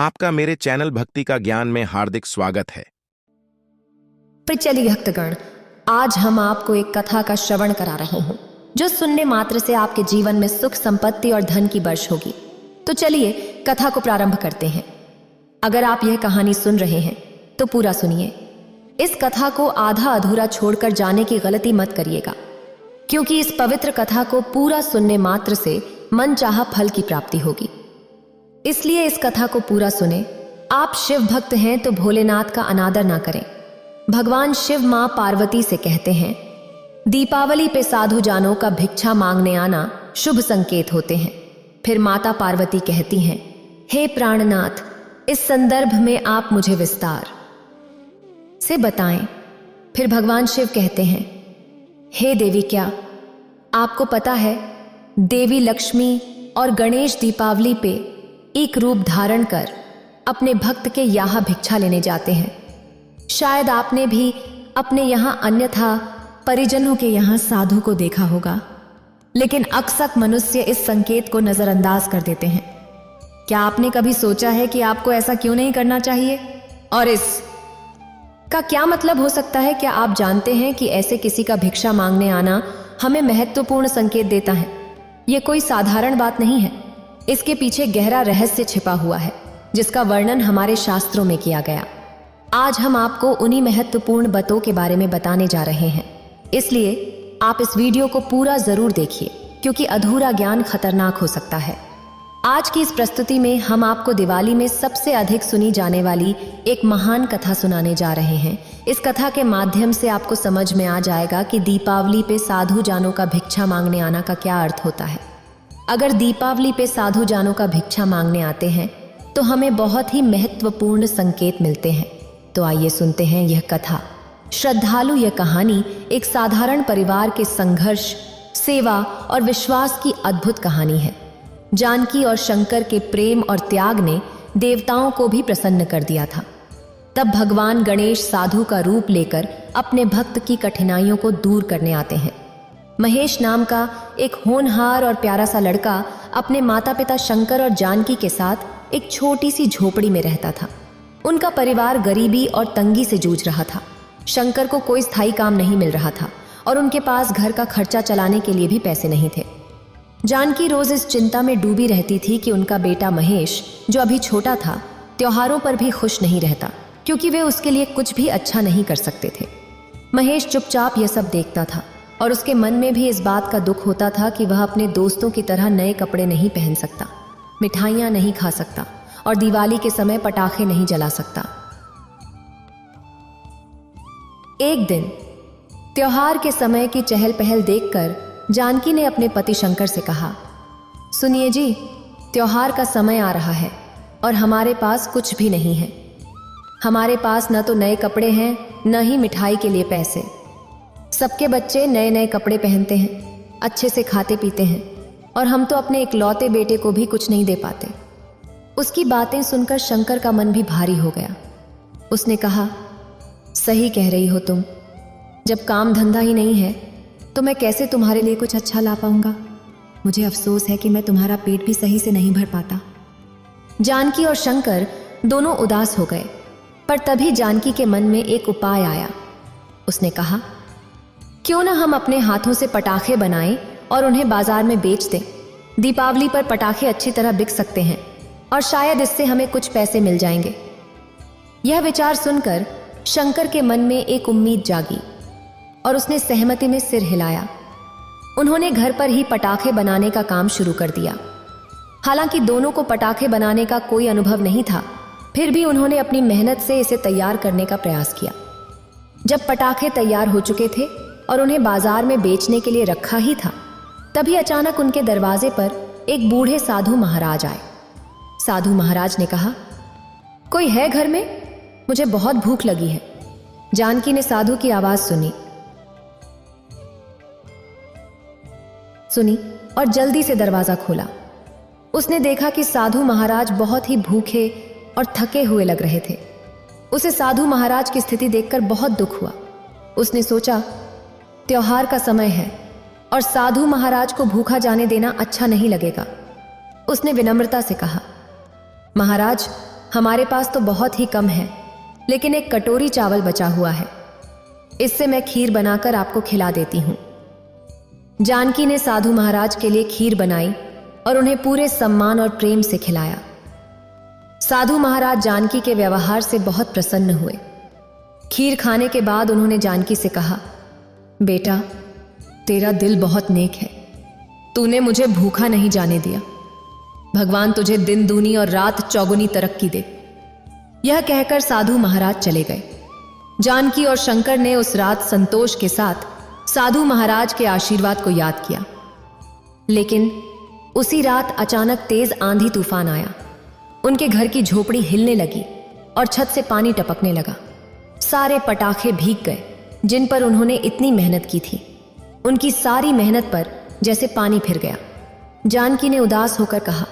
आपका मेरे चैनल भक्ति का ज्ञान में हार्दिक स्वागत है। प्रचलित भक्तगण, आज हम आपको एक कथा का श्रवण करा रहे हैं जो सुनने मात्र से आपके जीवन में सुख, संपत्ति और धन की वर्ष होगी। तो चलिए कथा को प्रारंभ करते हैं। अगर आप यह कहानी सुन रहे हैं तो पूरा सुनिए। इस कथा को आधा अधूरा छोड़कर जाने की गलती मत करिएगा, क्योंकि इस पवित्र कथा को पूरा सुनने मात्र से मन चाहा फल की प्राप्ति होगी। इसलिए इस कथा को पूरा सुने। आप शिव भक्त हैं तो भोलेनाथ का अनादर ना करें। भगवान शिव मां पार्वती से कहते हैं, दीपावली पे साधु जानों का भिक्षा मांगने आना शुभ संकेत होते हैं। फिर माता पार्वती कहती हैं, हे प्राणनाथ, इस संदर्भ में आप मुझे विस्तार से बताएं। फिर भगवान शिव कहते हैं, हे देवी, क्या आपको पता है देवी लक्ष्मी और गणेश दीपावली पे एक रूप धारण कर अपने भक्त के यहाँ भिक्षा लेने जाते हैं। शायद आपने भी अपने यहाँ अन्यथा परिजनों के यहाँ साधु को देखा होगा, लेकिन अक्सर मनुष्य इस संकेत को नजरअंदाज कर देते हैं। क्या आपने कभी सोचा है कि आपको ऐसा क्यों नहीं करना चाहिए, और इस का क्या मतलब हो सकता है? क्या आप जानते हैं कि ऐसे किसी का भिक्षा मांगने आना हमें महत्वपूर्ण संकेत देता है? यह कोई साधारण बात नहीं है। इसके पीछे गहरा रहस्य छिपा हुआ है, जिसका वर्णन हमारे शास्त्रों में किया गया। आज हम आपको उन्हीं महत्वपूर्ण बातों के बारे में बताने जा रहे हैं। इसलिए आप इस वीडियो को पूरा जरूर देखिए, क्योंकि अधूरा ज्ञान खतरनाक हो सकता है। आज की इस प्रस्तुति में हम आपको दिवाली में सबसे अधिक सुनी जाने वाली एक महान कथा सुनाने जा रहे हैं। इस कथा के माध्यम से आपको समझ में आ जाएगा कि दीपावली पे साधु जानों का भिक्षा मांगने आना का क्या अर्थ होता है। अगर दीपावली पे साधु जानों का भिक्षा मांगने आते हैं तो हमें बहुत ही महत्वपूर्ण संकेत मिलते हैं। तो आइए सुनते हैं यह कथा। श्रद्धालु, यह कहानी एक साधारण परिवार के संघर्ष, सेवा और विश्वास की अद्भुत कहानी है। जानकी और शंकर के प्रेम और त्याग ने देवताओं को भी प्रसन्न कर दिया था। तब भगवान गणेश साधु का रूप लेकर अपने भक्त की कठिनाइयों को दूर करने आते हैं। महेश नाम का एक होनहार और प्यारा सा लड़का अपने माता पिता शंकर और जानकी के साथ एक छोटी सी झोपड़ी में रहता था। उनका परिवार गरीबी और तंगी से जूझ रहा था। शंकर को कोई स्थायी काम नहीं मिल रहा था और उनके पास घर का खर्चा चलाने के लिए भी पैसे नहीं थे। जानकी रोज इस चिंता में डूबी रहती थी कि उनका बेटा महेश, जो अभी छोटा था, त्योहारों पर भी खुश नहीं रहता, क्योंकि वे उसके लिए कुछ भी अच्छा नहीं कर सकते थे। महेश चुपचाप यह सब देखता था और उसके मन में भी इस बात का दुख होता था कि वह अपने दोस्तों की तरह नए कपड़े नहीं पहन सकता, मिठाइयाँ नहीं खा सकता और दिवाली के समय पटाखे नहीं जला सकता। एक दिन त्योहार के समय की चहल पहल देखकर जानकी ने अपने पति शंकर से कहा, सुनिए जी, त्योहार का समय आ रहा है और हमारे पास कुछ भी नहीं है। हमारे पास न तो नए कपड़े हैं, न ही मिठाई के लिए पैसे। सबके बच्चे नए नए कपड़े पहनते हैं, अच्छे से खाते पीते हैं, और हम तो अपने इकलौते बेटे को भी कुछ नहीं दे पाते। उसकी बातें सुनकर शंकर का मन भी भारी हो गया। उसने कहा, सही कह रही हो तुम। जब काम धंधा ही नहीं है तो मैं कैसे तुम्हारे लिए कुछ अच्छा ला पाऊंगा। मुझे अफसोस है कि मैं तुम्हारा पेट भी सही से नहीं भर पाता। जानकी और शंकर दोनों उदास हो गए, पर तभी जानकी के मन में एक उपाय आया। उसने कहा, क्यों ना हम अपने हाथों से पटाखे बनाएं और उन्हें बाजार में बेच दें। दीपावली पर पटाखे अच्छी तरह बिक सकते हैं और शायद इससे हमें कुछ पैसे मिल जाएंगे। यह विचार सुनकर शंकर के मन में एक उम्मीद जागी और उसने सहमति में सिर हिलाया। उन्होंने घर पर ही पटाखे बनाने का काम शुरू कर दिया। हालांकि दोनों को पटाखे बनाने का कोई अनुभव नहीं था, फिर भी उन्होंने अपनी मेहनत से इसे तैयार करने का प्रयास किया। जब पटाखे तैयार हो चुके थे और उन्हें बाजार में बेचने के लिए रखा ही था, तभी अचानक उनके दरवाजे पर एक बूढ़े साधु महाराज आए। साधु महाराज ने कहा, कोई है घर में? मुझे बहुत भूख लगी है। जानकी ने साधु की आवाज सुनी और जल्दी से दरवाजा खोला। उसने देखा कि साधु महाराज बहुत ही भूखे और थके हुए लग रहे थे। उसे साधु महाराज की स्थिति देखकर बहुत दुख हुआ। उसने सोचा, त्योहार का समय है और साधु महाराज को भूखा जाने देना अच्छा नहीं लगेगा। उसने विनम्रता से कहा, महाराज, हमारे पास तो बहुत ही कम है, लेकिन एक कटोरी चावल बचा हुआ है। इससे मैं खीर बनाकर आपको खिला देती हूँ। जानकी ने साधु महाराज के लिए खीर बनाई और उन्हें पूरे सम्मान और प्रेम से खिलाया। साधु महाराज जानकी के व्यवहार से बहुत प्रसन्न हुए। खीर खाने के बाद उन्होंने जानकी से कहा, बेटा, तेरा दिल बहुत नेक है। तूने मुझे भूखा नहीं जाने दिया। भगवान तुझे दिन दूनी और रात चौगुनी तरक्की दे। यह कहकर साधु महाराज चले गए। जानकी और शंकर ने उस रात संतोष के साथ साधु महाराज के आशीर्वाद को याद किया। लेकिन उसी रात अचानक तेज आंधी तूफान आया। उनके घर की झोपड़ी हिलने लगी और छत से पानी टपकने लगा। सारे पटाखे भीग गए जिन पर उन्होंने इतनी मेहनत की थी। उनकी सारी मेहनत पर जैसे पानी फिर गया। जानकी ने उदास होकर कहा,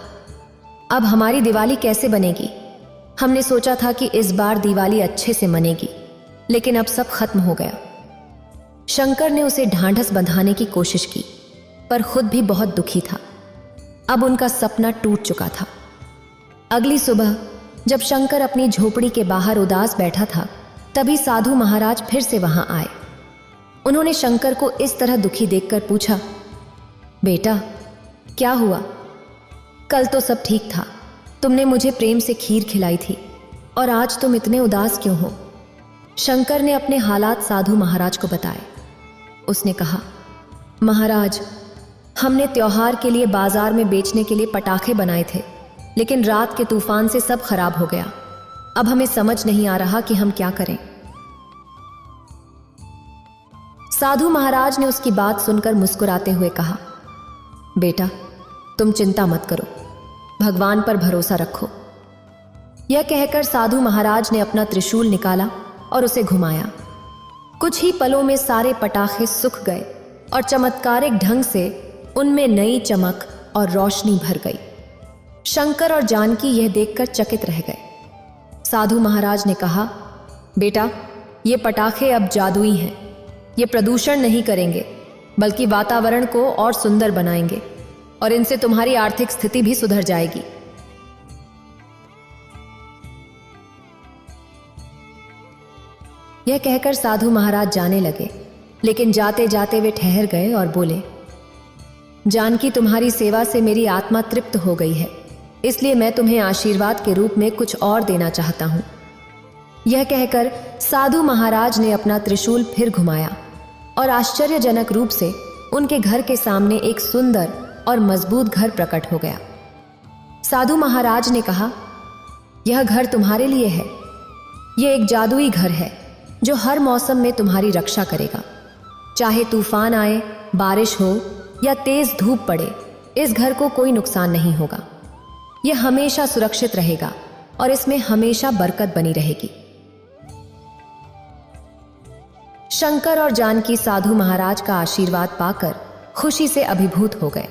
अब हमारी दिवाली कैसे बनेगी? हमने सोचा था कि इस बार दिवाली अच्छे से मनेगी, लेकिन अब सब खत्म हो गया। शंकर ने उसे ढांढस बंधाने की कोशिश की, पर खुद भी बहुत दुखी था। अब उनका सपना टूट चुका था। अगली सुबह जब शंकर अपनी झोपड़ी के बाहर उदास बैठा था, तभी साधु महाराज फिर से वहां आए। उन्होंने शंकर को इस तरह दुखी देखकर पूछा, बेटा, क्या हुआ? कल तो सब ठीक था। तुमने मुझे प्रेम से खीर खिलाई थी, और आज तुम इतने उदास क्यों हो? शंकर ने अपने हालात साधु महाराज को बताए। उसने कहा, महाराज, हमने त्योहार के लिए बाजार में बेचने के लिए पटाखे बनाए थे, लेकिन रात के तूफान से सब खराब हो गया। अब हमें समझ नहीं आ रहा कि हम क्या करें। साधु महाराज ने उसकी बात सुनकर मुस्कुराते हुए कहा, बेटा, तुम चिंता मत करो, भगवान पर भरोसा रखो। यह कहकर साधु महाराज ने अपना त्रिशूल निकाला और उसे घुमाया। कुछ ही पलों में सारे पटाखे सूख गए और चमत्कारिक ढंग से उनमें नई चमक और रोशनी भर गई। शंकर और जानकी यह देखकर चकित रह गए। साधु महाराज ने कहा, बेटा, ये पटाखे अब जादुई हैं। ये प्रदूषण नहीं करेंगे, बल्कि वातावरण को और सुंदर बनाएंगे, और इनसे तुम्हारी आर्थिक स्थिति भी सुधर जाएगी। यह कहकर साधु महाराज जाने लगे, लेकिन जाते जाते वे ठहर गए और बोले, जानकी, तुम्हारी सेवा से मेरी आत्मा तृप्त हो गई है, इसलिए मैं तुम्हें आशीर्वाद के रूप में कुछ और देना चाहता हूं। यह कहकर साधु महाराज ने अपना त्रिशूल फिर घुमाया और आश्चर्यजनक रूप से उनके घर के सामने एक सुंदर और मजबूत घर प्रकट हो गया। साधु महाराज ने कहा, यह घर तुम्हारे लिए है। यह एक जादुई घर है जो हर मौसम में तुम्हारी रक्षा करेगा। चाहे तूफान आए, बारिश हो या तेज धूप पड़े, इस घर को कोई नुकसान नहीं होगा। यह हमेशा सुरक्षित रहेगा और इसमें हमेशा बरकत बनी रहेगी। शंकर और जानकी साधु महाराज का आशीर्वाद पाकर खुशी से अभिभूत हो गए।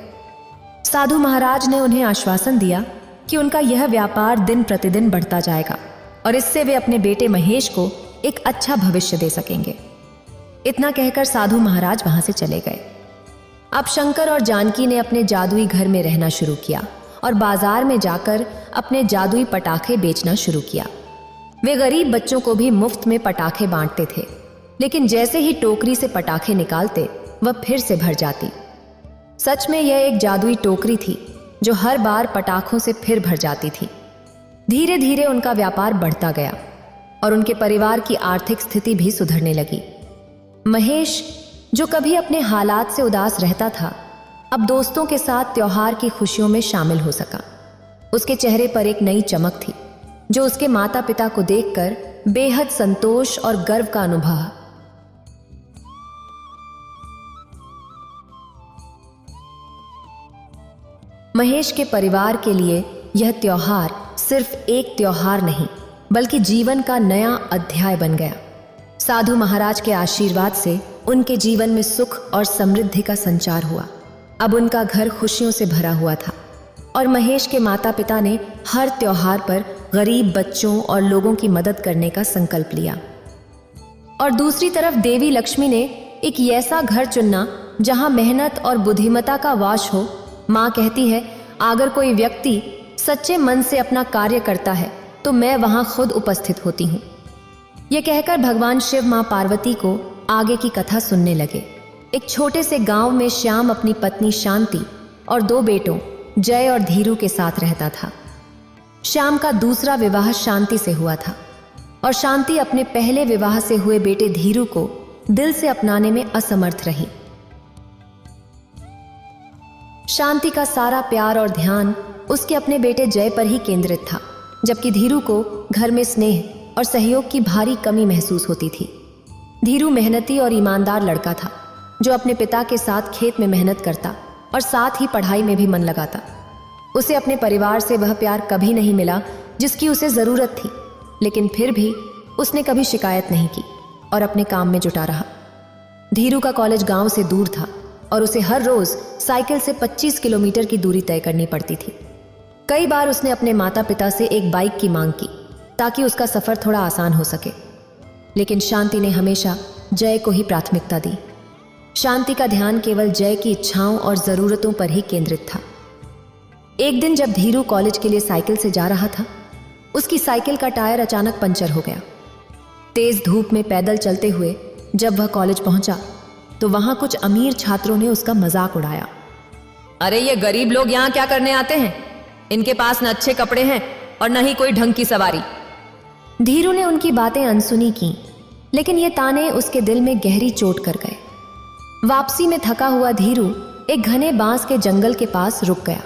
साधु महाराज ने उन्हें आश्वासन दिया कि उनका यह व्यापार दिन प्रतिदिन बढ़ता जाएगा और इससे वे अपने बेटे महेश को एक अच्छा भविष्य दे सकेंगे। इतना कहकर साधु महाराज वहां से चले गए। अब शंकर और जानकी ने अपने जादुई घर में रहना शुरू किया और बाजार में जाकर अपने जादुई पटाखे बेचना शुरू किया। वे गरीब बच्चों को भी मुफ्त में पटाखे बांटते थे, लेकिन जैसे ही टोकरी से पटाखे निकालते, वह फिर से भर जाती। सच में यह एक जादुई टोकरी थी जो हर बार पटाखों से फिर भर जाती थी। धीरे धीरे उनका व्यापार बढ़ता गया और उनके परिवार की आर्थिक स्थिति भी सुधरने लगी। महेश, जो कभी अपने हालात से उदास रहता था, अब दोस्तों के साथ त्योहार की खुशियों में शामिल हो सका। उसके चेहरे पर एक नई चमक थी जो उसके माता पिता को देखकर बेहद संतोष और गर्व का अनुभव। महेश के परिवार के लिए यह त्योहार सिर्फ एक त्योहार नहीं, बल्कि जीवन का नया अध्याय बन गया। साधु महाराज के आशीर्वाद से उनके जीवन में सुख और समृद्धि का संचार हुआ। अब उनका घर खुशियों से भरा हुआ था और महेश के माता पिता ने हर त्योहार पर गरीब बच्चों और लोगों की मदद करने का संकल्प लिया। और दूसरी तरफ देवी लक्ष्मी ने एक ऐसा घर चुना जहां मेहनत और बुद्धिमत्ता का वास हो। माँ कहती है, अगर कोई व्यक्ति सच्चे मन से अपना कार्य करता है तो मैं वहां खुद उपस्थित होती हूँ। यह कहकर भगवान शिव मां पार्वती को आगे की कथा सुनने लगे। एक छोटे से गांव में श्याम अपनी पत्नी शांति और 2 बेटों जय और धीरू के साथ रहता था। श्याम का दूसरा विवाह शांति से हुआ था और शांति अपने पहले विवाह से हुए बेटे धीरू को दिल से अपनाने में असमर्थ रही। शांति का सारा प्यार और ध्यान उसके अपने बेटे जय पर ही केंद्रित था, जबकि धीरू को घर में स्नेह और सहयोग की भारी कमी महसूस होती थी। धीरू मेहनती और ईमानदार लड़का था जो अपने पिता के साथ खेत में मेहनत करता और साथ ही पढ़ाई में भी मन लगाता। उसे अपने परिवार से वह प्यार कभी नहीं मिला जिसकी उसे जरूरत थी, लेकिन फिर भी उसने कभी शिकायत नहीं की और अपने काम में जुटा रहा। धीरू का कॉलेज गांव से दूर था और उसे हर रोज साइकिल से 25 किलोमीटर की दूरी तय करनी पड़ती थी। कई बार उसने अपने माता पिता से एक बाइक की मांग की ताकि उसका सफर थोड़ा आसान हो सके, लेकिन शांति ने हमेशा जय को ही प्राथमिकता दी। शांति का ध्यान केवल जय की इच्छाओं और जरूरतों पर ही केंद्रित था। एक दिन जब धीरू कॉलेज के लिए साइकिल से जा रहा था, उसकी साइकिल का टायर अचानक पंचर हो गया। तेज धूप में पैदल चलते हुए जब वह कॉलेज पहुंचा तो वहां कुछ अमीर छात्रों ने उसका मजाक उड़ाया। अरे ये गरीब लोग यहाँ क्या करने आते हैं? इनके पास न अच्छे कपड़े हैं और न ही कोई ढंग की सवारी। धीरू ने उनकी बातें अनसुनी की, लेकिन ये ताने उसके दिल में गहरी चोट कर गए। वापसी में थका हुआ धीरू एक घने बांस के जंगल के पास रुक गया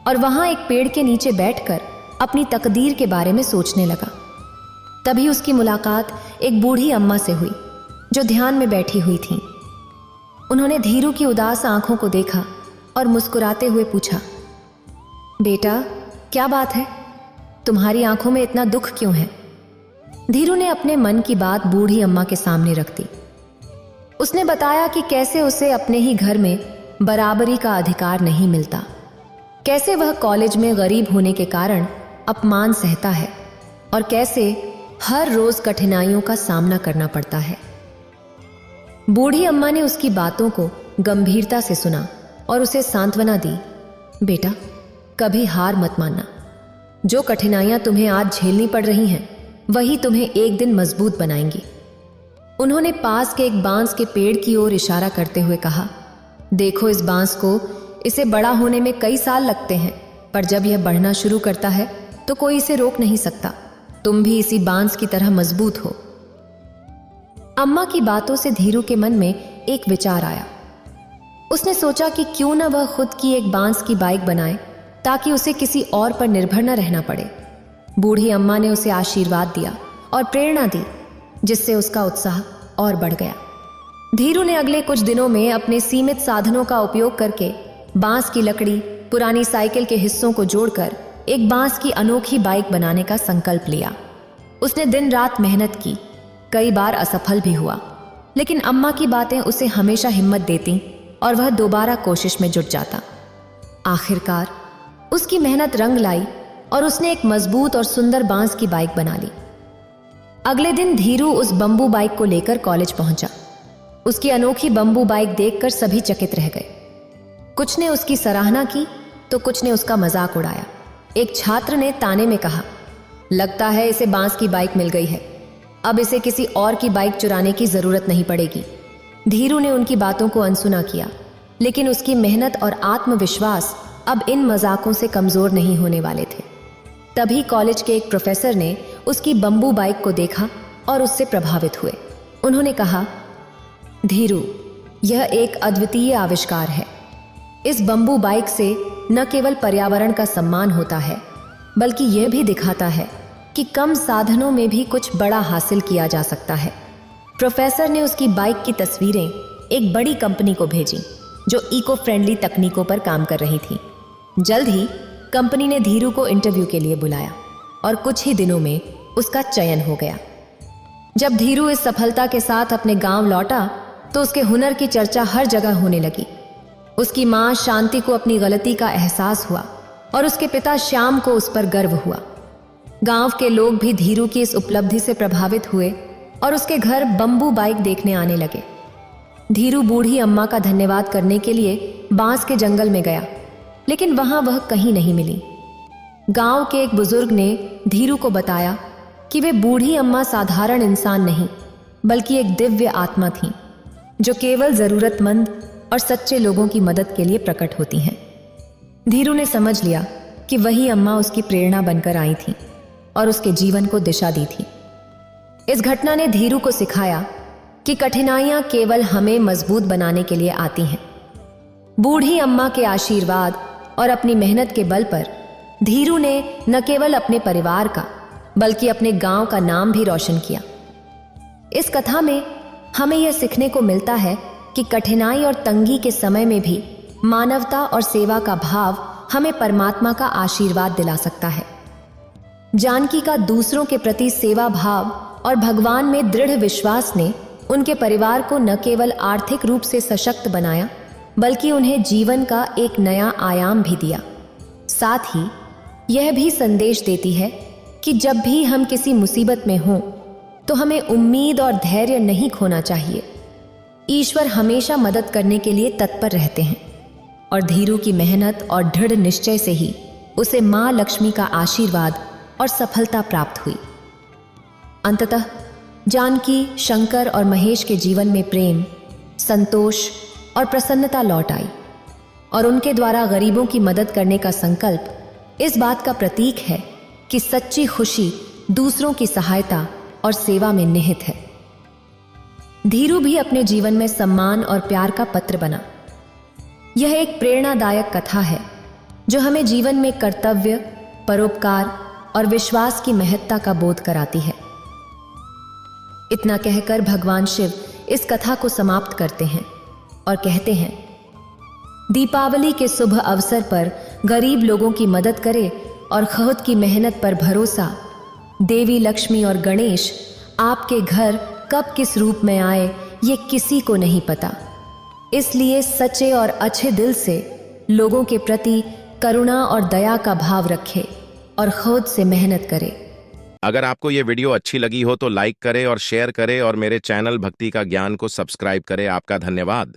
और वहां एक पेड़ के नीचे बैठकर अपनी तकदीर के बारे में सोचने लगा। तभी उसकी मुलाकात एक बूढ़ी अम्मा से हुई जो ध्यान में बैठी हुई थीं। उन्होंने धीरू की उदास आंखों को देखा और मुस्कुराते हुए पूछा, बेटा क्या बात है, तुम्हारी आंखों में इतना दुख क्यों है? धीरू ने अपने मन की बात बूढ़ी अम्मा के सामने रख दी। उसने बताया कि कैसे उसे अपने ही घर में बराबरी का अधिकार नहीं मिलता, कैसे वह कॉलेज में गरीब होने के कारण अपमान सहता है और कैसे हर रोज कठिनाइयों का सामना करना पड़ता है। बूढ़ी अम्मा ने उसकी बातों को गंभीरता से सुना और उसे सांत्वना दी, बेटा कभी हार मत मानना। जो कठिनाइयां तुम्हें आज झेलनी पड़ रही हैं, वही तुम्हें एक दिन मजबूत बनाएंगी। उन्होंने पास के एक बांस के पेड़ की ओर इशारा करते हुए कहा, देखो इस बांस को, इसे बड़ा होने में कई साल लगते हैं, पर जब यह बढ़ना शुरू करता है तो कोई इसे रोक नहीं सकता। तुम भी इसी बांस की तरह मजबूत हो। अम्मा की बातों से धीरू के मन में एक विचार आया। उसने सोचा कि क्यों न वह खुद की एक बांस की बाइक बनाए ताकि उसे किसी और पर निर्भर न रहना पड़े। बूढ़ी अम्मा ने उसे आशीर्वाद दिया और प्रेरणा दी, जिससे उसका उत्साह और बढ़ गया। धीरू ने अगले कुछ दिनों में अपने सीमित साधनों का उपयोग करके बांस की लकड़ी, पुरानी साइकिल के हिस्सों को जोड़कर एक बांस की अनोखी बाइक बनाने का संकल्प लिया। उसने दिन रात मेहनत की, कई बार असफल भी हुआ, लेकिन अम्मा की बातें उसे हमेशा हिम्मत देती और वह दोबारा कोशिश में जुट जाता। आखिरकार उसकी मेहनत रंग लाई और उसने एक मजबूत और सुंदर बांस की बाइक बना ली। अगले दिन धीरू उस बंबू बाइक को लेकर कॉलेज पहुंचा। उसकी अनोखी बंबू बाइक देखकर सभी चकित रह गए। कुछ ने उसकी सराहना की तो कुछ ने उसका मजाक उड़ाया। एक छात्र ने ताने में कहा, लगता है इसे बांस की बाइक मिल गई है, अब इसे किसी और की बाइक चुराने की जरूरत नहीं पड़ेगी। धीरू ने उनकी बातों को अनसुना किया, लेकिन उसकी मेहनत और आत्मविश्वास अब इन मजाकों से कमजोर नहीं होने वाले थे। तभी कॉलेज के एक प्रोफेसर ने उसकी बंबू बाइक को देखा और उससे प्रभावित हुए। उन्होंने कहा, धीरू, यह एक अद्वितीय आविष्कार है। इस बंबू बाइक से न केवल पर्यावरण का सम्मान होता है, बल्कि यह भी दिखाता है कि कम साधनों में भी कुछ बड़ा हासिल किया जा सकता है। प्रोफेसर ने उसकी बाइक की तस्वीरें एक बड़ी कंपनी को भेजी जो इको फ्रेंडली तकनीकों पर काम कर रही थी। जल्द ही कंपनी ने धीरू को इंटरव्यू के लिए बुलाया और कुछ ही दिनों में उसका चयन हो गया। जब धीरू इस सफलता के साथ अपने गांव लौटा तो उसके हुनर की चर्चा हर जगह होने लगी। उसकी मां शांति को अपनी गलती का एहसास हुआ और उसके पिता श्याम को उस पर गर्व हुआ। गांव के लोग भी धीरू की इस उपलब्धि से प्रभावित हुए और उसके घर बंबू बाइक देखने आने लगे। धीरू बूढ़ी अम्मा का धन्यवाद करने के लिए बांस के जंगल में गया, लेकिन वहां वह कहीं नहीं मिली। गांव के एक बुजुर्ग ने धीरू को बताया कि वे बूढ़ी अम्मा साधारण इंसान नहीं बल्कि एक दिव्य आत्मा थीं, जो केवल जरूरतमंद और सच्चे लोगों की मदद के लिए प्रकट होती हैं। धीरू ने समझ लिया कि वही अम्मा उसकी प्रेरणा बनकर आई थी और उसके जीवन को दिशा दी थी। इस घटना ने धीरू को सिखाया कि कठिनाइयां केवल हमें मजबूत बनाने के लिए आती हैं। बूढ़ी अम्मा के आशीर्वाद और अपनी मेहनत के बल पर धीरू ने न केवल अपने परिवार का बल्कि अपने गांव का नाम भी रोशन किया। इस कथा में हमें यह सीखने को मिलता है कि कठिनाई और तंगी के समय में भी मानवता और सेवा का भाव हमें परमात्मा का आशीर्वाद दिला सकता है। जानकी का दूसरों के प्रति सेवा भाव और भगवान में दृढ़ विश्वास ने उनके परिवार को न केवल आर्थिक रूप से सशक्त बनाया बल्कि उन्हें जीवन का एक नया आयाम भी दिया। साथ ही यह भी संदेश देती है कि जब भी हम किसी मुसीबत में हों तो हमें उम्मीद और धैर्य नहीं खोना चाहिए। ईश्वर हमेशा मदद करने के लिए तत्पर रहते हैं और धीरू की मेहनत और दृढ़ निश्चय से ही उसे मां लक्ष्मी का आशीर्वाद और सफलता प्राप्त हुई। अंततः जानकी, शंकर और महेश के जीवन में प्रेम, संतोष और प्रसन्नता लौट आई और उनके द्वारा गरीबों की मदद करने का संकल्प इस बात का प्रतीक है कि सच्ची खुशी दूसरों की सहायता और सेवा में निहित है। धीरू भी अपने जीवन में सम्मान और प्यार का पत्र बना। यह एक प्रेरणादायक कथा है जो हमें जीवन में कर्तव्य, परोपकार और विश्वास की महत्ता का बोध कराती है। इतना कहकर भगवान शिव इस कथा को समाप्त करते हैं और कहते हैं, दीपावली के शुभ अवसर पर गरीब लोगों की मदद करे और खुद की मेहनत पर भरोसा। देवी लक्ष्मी और गणेश आपके घर कब किस रूप में आए ये किसी को नहीं पता, इसलिए सच्चे और अच्छे दिल से लोगों के प्रति करुणा और दया का भाव रखे और खुद से मेहनत करे। अगर आपको ये वीडियो अच्छी लगी हो तो लाइक करें और शेयर करें और मेरे चैनल भक्ति का ज्ञान को सब्सक्राइब करें। आपका धन्यवाद।